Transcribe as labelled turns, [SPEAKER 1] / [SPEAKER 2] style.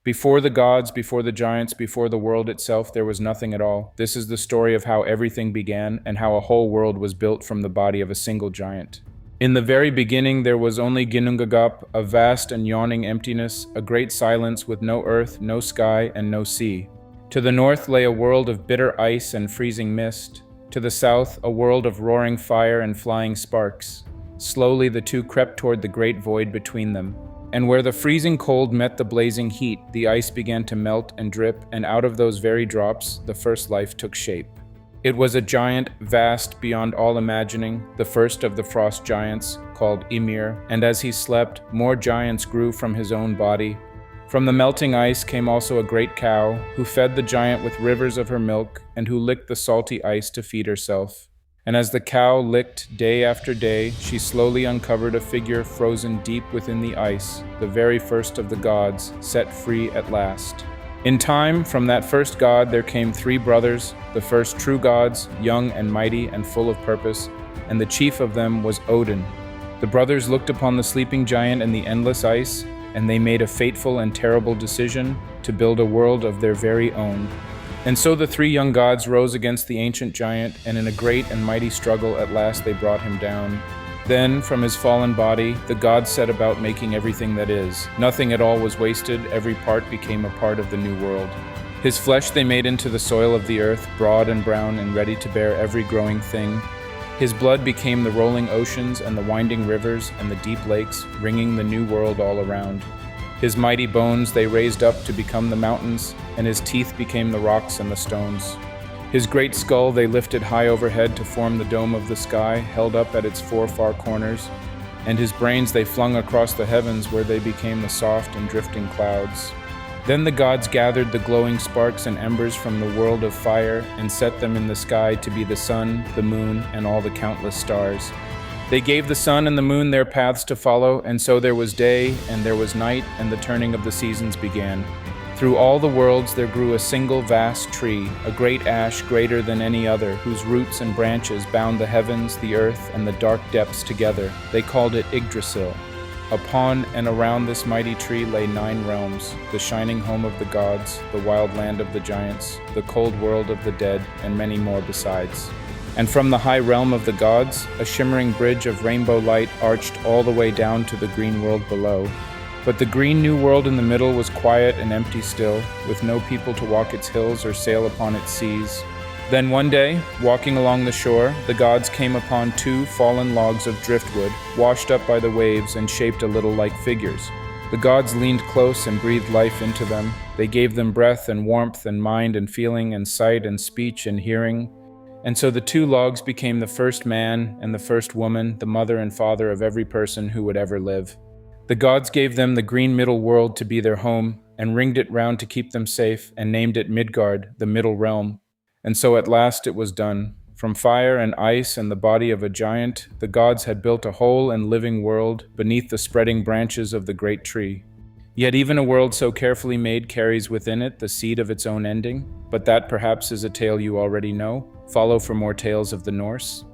[SPEAKER 1] Before the gods, before the giants, before the world itself, there was nothing at all. This is the story of how everything began and how a whole world was built from the body of a single giant. In the very beginning, there was only Ginnungagap, a vast and yawning emptiness, a great silence with no earth, no sky, and no sea. To the north lay a world of bitter ice and freezing mist. To the south, a world of roaring fire and flying sparks. Slowly, the two crept toward the great void between them. And where the freezing cold met the blazing heat, the ice began to melt and drip, and out of those very drops, the first life took shape. It was a giant, vast beyond all imagining, the first of the frost giants, called Ymir, and as he slept, more giants grew from his own body. From the melting ice came also a great cow, who fed the giant with rivers of her milk, and who licked the salty ice to feed herself. And as the cow licked day after day, she slowly uncovered a figure frozen deep within the ice, the very first of the gods, set free at last. In time, from that first god there came three brothers, the first true gods, young and mighty and full of purpose, and the chief of them was Odin. The brothers looked upon the sleeping giant in the endless ice, and they made a fateful and terrible decision to build a world of their very own. And so the three young gods rose against the ancient giant, and in a great and mighty struggle at last they brought him down. Then, from his fallen body, the gods set about making everything that is. Nothing at all was wasted, every part became a part of the new world. His flesh they made into the soil of the earth, broad and brown and ready to bear every growing thing. His blood became the rolling oceans and the winding rivers and the deep lakes, ringing the new world all around. His mighty bones they raised up to become the mountains, and his teeth became the rocks and the stones. His great skull they lifted high overhead to form the dome of the sky, held up at its four far corners, and his brains they flung across the heavens where they became the soft and drifting clouds. Then the gods gathered the glowing sparks and embers from the world of fire and set them in the sky to be the sun, the moon, and all the countless stars. They gave the sun and the moon their paths to follow, and so there was day, and there was night, and the turning of the seasons began. Through all the worlds there grew a single vast tree, a great ash greater than any other, whose roots and branches bound the heavens, the earth, and the dark depths together. They called it Yggdrasil. Upon and around this mighty tree lay 9 realms, the shining home of the gods, the wild land of the giants, the cold world of the dead, and many more besides. And from the high realm of the gods, a shimmering bridge of rainbow light arched all the way down to the green world below. But the green new world in the middle was quiet and empty still, with no people to walk its hills or sail upon its seas. Then one day, walking along the shore, the gods came upon 2 fallen logs of driftwood, washed up by the waves and shaped a little like figures. The gods leaned close and breathed life into them. They gave them breath and warmth and mind and feeling and sight and speech and hearing. And so the 2 logs became the first man and the first woman, the mother and father of every person who would ever live. The gods gave them the green middle world to be their home, and ringed it round to keep them safe, and named it Midgard, the middle realm. And so at last it was done. From fire and ice and the body of a giant, the gods had built a whole and living world beneath the spreading branches of the great tree. Yet even a world so carefully made carries within it the seed of its own ending, but that perhaps is a tale you already know. Follow for more tales of the Norse.